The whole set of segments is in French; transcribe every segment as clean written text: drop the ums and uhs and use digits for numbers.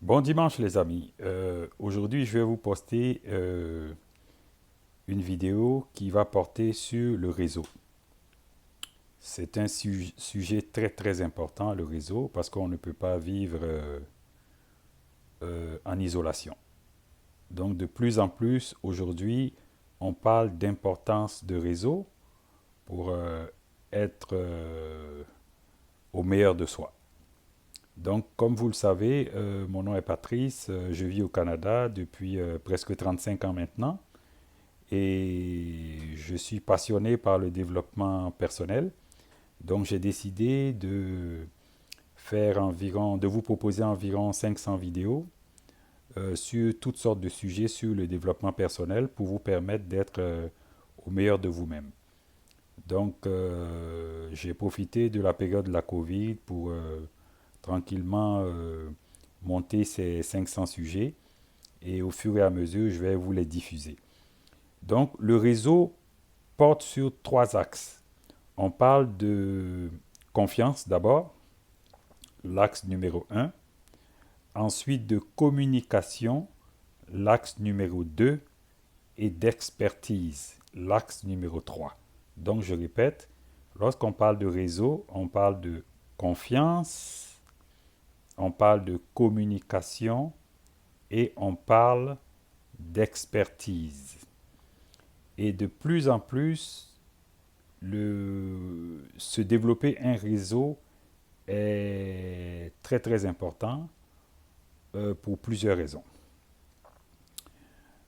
Bon dimanche les amis. Aujourd'hui je vais vous poster une vidéo qui va porter sur le réseau. C'est un sujet très très important, le réseau, parce qu'on ne peut pas vivre en isolation. Donc de plus en plus aujourd'hui on parle d'importance de réseau pour être au meilleur de soi. Donc, comme vous le savez, mon nom est Patrice, je vis au Canada depuis presque 35 ans maintenant et je suis passionné par le développement personnel. Donc, j'ai décidé de vous proposer environ 500 vidéos sur toutes sortes de sujets sur le développement personnel pour vous permettre d'être au meilleur de vous-même. Donc, j'ai profité de la période de la Covid pour tranquillement monter ces 500 sujets et au fur et à mesure, je vais vous les diffuser. Donc, le réseau porte sur trois axes. On parle de confiance d'abord, l'axe numéro un. Ensuite, de communication, l'axe numéro 2. Et d'expertise, l'axe numéro 3. Donc, je répète, lorsqu'on parle de réseau, on parle de confiance, on parle de communication et on parle d'expertise. Et de plus en plus, se développer un réseau est très très important pour plusieurs raisons.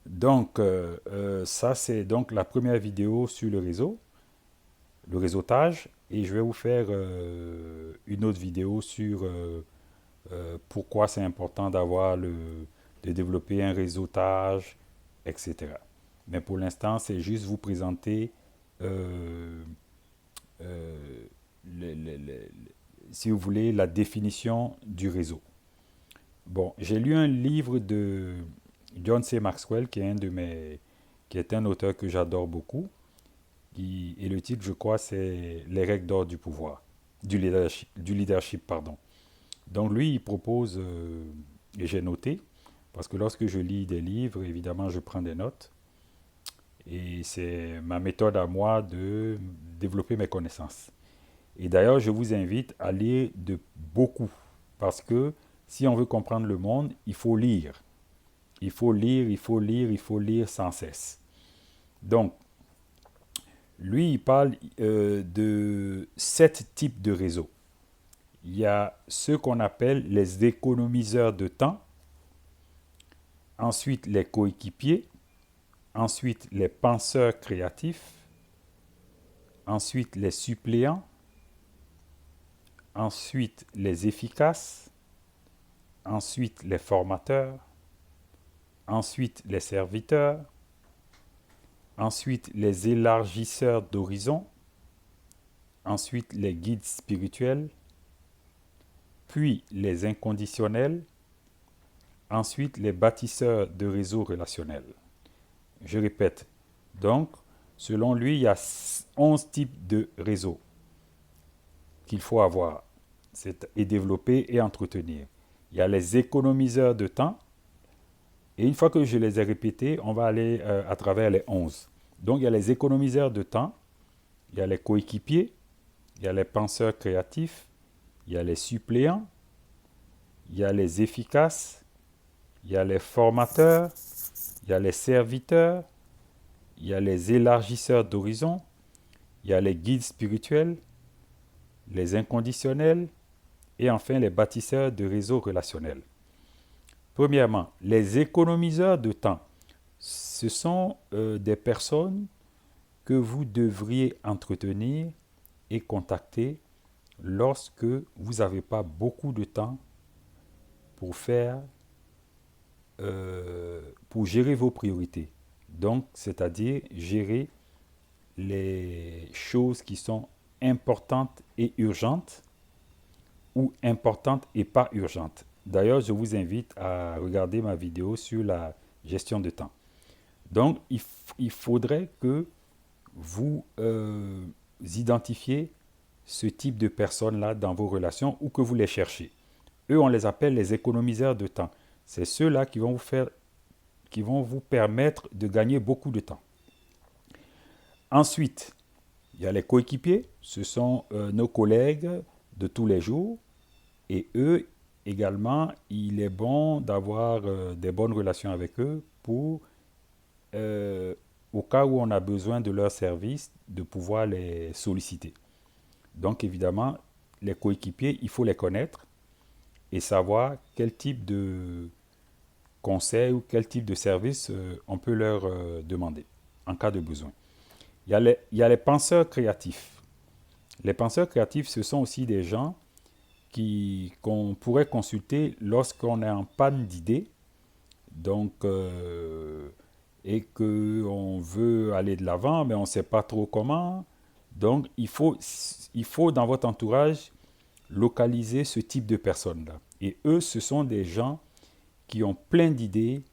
Donc, ça c'est donc la première vidéo sur le réseautage, et je vais vous faire une autre vidéo sur pourquoi c'est important de développer un réseautage, etc. Mais pour l'instant, c'est juste vous présenter, euh, euh, le- le- le- si vous voulez, la définition du réseau. Bon, j'ai lu un livre de John C. Maxwell, qui est un auteur que j'adore beaucoup. Et le titre, je crois, c'est Les règles d'or du pouvoir, du leadership, pardon. Donc lui, il propose, et j'ai noté, parce que lorsque je lis des livres, évidemment, je prends des notes. Et c'est ma méthode à moi de développer mes connaissances. Et d'ailleurs, je vous invite à lire de beaucoup. Parce que si on veut comprendre le monde, il faut lire. Il faut lire, il faut lire, il faut lire sans cesse. Donc, lui, il parle de 7 types de réseaux. Il y a ceux qu'on appelle les économiseurs de temps, ensuite les coéquipiers, ensuite les penseurs créatifs, ensuite les suppléants, ensuite les efficaces, ensuite les formateurs, ensuite les serviteurs, ensuite les élargisseurs d'horizon, ensuite les guides spirituels, puis les inconditionnels, ensuite les bâtisseurs de réseaux relationnels. Je répète, donc, selon lui, il y a 11 types de réseaux qu'il faut avoir et développer et entretenir. Il y a les économiseurs de temps, et une fois que je les ai répétés, on va aller à travers les 11. Donc, il y a les économiseurs de temps, il y a les coéquipiers, il y a les penseurs créatifs, il y a les suppléants, il y a les efficaces, il y a les formateurs, il y a les serviteurs, il y a les élargisseurs d'horizon, il y a les guides spirituels, les inconditionnels et enfin les bâtisseurs de réseaux relationnels. Premièrement, les économiseurs de temps. Ce sont des personnes que vous devriez entretenir et contacter lorsque vous n'avez pas beaucoup de temps pour pour gérer vos priorités. Donc, c'est-à-dire gérer les choses qui sont importantes et urgentes ou importantes et pas urgentes. D'ailleurs, je vous invite à regarder ma vidéo sur la gestion de temps. Donc, il faudrait que vous identifiez ce type de personnes-là dans vos relations ou que vous les cherchez. Eux, on les appelle les économiseurs de temps. C'est ceux-là qui vont vous permettre de gagner beaucoup de temps. Ensuite, il y a les coéquipiers. Ce sont nos collègues de tous les jours. Et eux également, il est bon d'avoir des bonnes relations avec eux pour, au cas où on a besoin de leurs services, de pouvoir les solliciter. Donc évidemment, les coéquipiers, il faut les connaître et savoir quel type de conseil ou quel type de service on peut leur demander en cas de besoin. Il y a les penseurs créatifs. Les penseurs créatifs, ce sont aussi des gens qu'on pourrait consulter lorsqu'on est en panne d'idées, donc, et qu'on veut aller de l'avant, mais on ne sait pas trop comment. Donc, il faut dans votre entourage localiser ce type de personnes-là. Et eux, ce sont des gens qui ont plein d'idées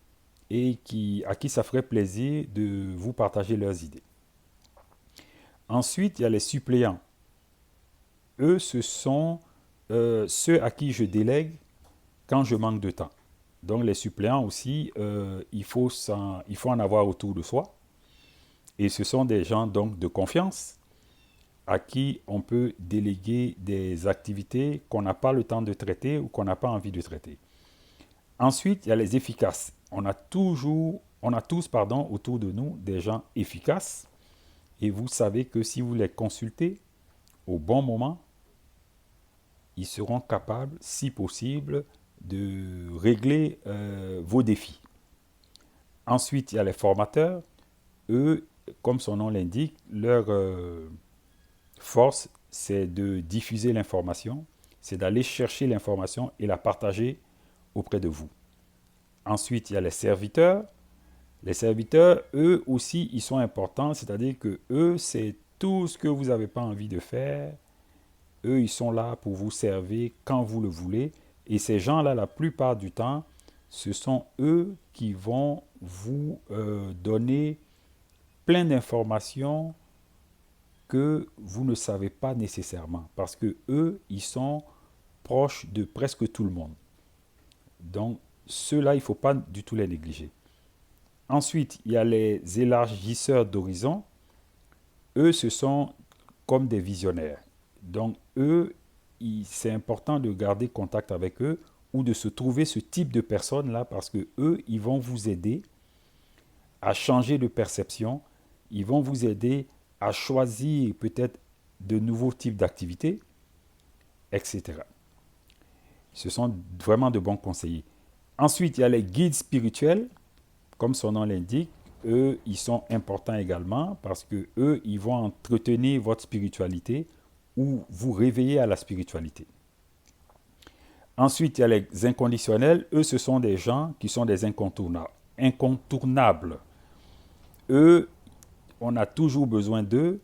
et à qui ça ferait plaisir de vous partager leurs idées. Ensuite, il y a les suppléants. Eux, ce sont ceux à qui je délègue quand je manque de temps. Donc les suppléants aussi, il faut en avoir autour de soi. Et ce sont des gens donc de confiance à qui on peut déléguer des activités qu'on n'a pas le temps de traiter ou qu'on n'a pas envie de traiter. Ensuite, il y a les efficaces. On a tous autour de nous des gens efficaces. Et vous savez que si vous les consultez au bon moment, ils seront capables, si possible, de régler vos défis. Ensuite, il y a les formateurs. Eux, comme son nom l'indique, leur force, c'est de diffuser l'information, c'est d'aller chercher l'information et la partager auprès de vous. Ensuite, il y a les serviteurs. Les serviteurs, eux aussi, ils sont importants, c'est-à-dire que eux, c'est tout ce que vous n'avez pas envie de faire. Eux, ils sont là pour vous servir quand vous le voulez. Et ces gens-là, la plupart du temps, ce sont eux qui vont vous donner plein d'informations que vous ne savez pas nécessairement. Parce que eux, ils sont proches de presque tout le monde. Donc, ceux-là, il ne faut pas du tout les négliger. Ensuite, il y a les élargisseurs d'horizon. Eux, ce sont comme des visionnaires. Donc, eux, c'est important de garder contact avec eux ou de se trouver ce type de personnes-là parce que eux, ils vont vous aider à changer de perception. Ils vont vous aider à choisir peut-être de nouveaux types d'activités, etc. Ce sont vraiment de bons conseillers. Ensuite, il y a les guides spirituels. Comme son nom l'indique, eux, ils sont importants également parce que eux, ils vont entretenir votre spiritualité ou vous réveiller à la spiritualité. Ensuite, il y a les inconditionnels. Eux, ce sont des gens qui sont des incontournables. Eux, on a toujours besoin d'eux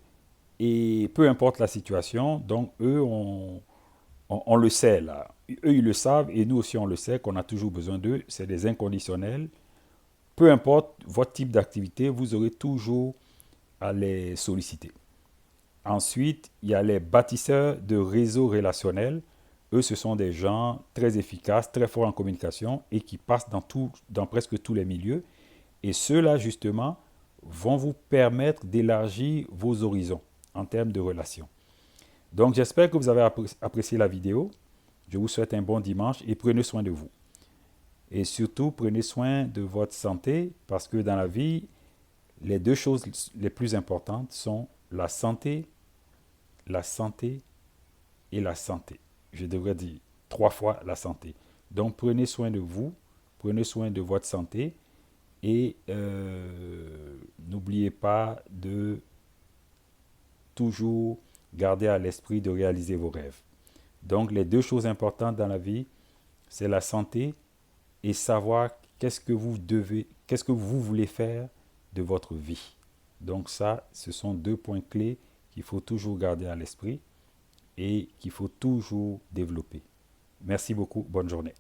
et peu importe la situation, donc eux, on le sait là. Eux, ils le savent et nous aussi, on le sait qu'on a toujours besoin d'eux. C'est des inconditionnels. Peu importe votre type d'activité, vous aurez toujours à les solliciter. Ensuite, il y a les bâtisseurs de réseaux relationnels. Eux, ce sont des gens très efficaces, très forts en communication et qui passent dans presque tous les milieux. Et ceux-là, justement, vont vous permettre d'élargir vos horizons en termes de relations. Donc, j'espère que vous avez apprécié la vidéo. Je vous souhaite un bon dimanche et prenez soin de vous. Et surtout, prenez soin de votre santé parce que dans la vie, les deux choses les plus importantes sont la santé et la santé. Je devrais dire 3 fois la santé. Donc, prenez soin de vous, prenez soin de votre santé et n'oubliez pas de toujours garder à l'esprit de réaliser vos rêves. Donc, les deux choses importantes dans la vie, c'est la santé et savoir qu'est-ce que vous voulez faire de votre vie. Donc ça, ce sont 2 points clés qu'il faut toujours garder à l'esprit et qu'il faut toujours développer. Merci beaucoup, bonne journée.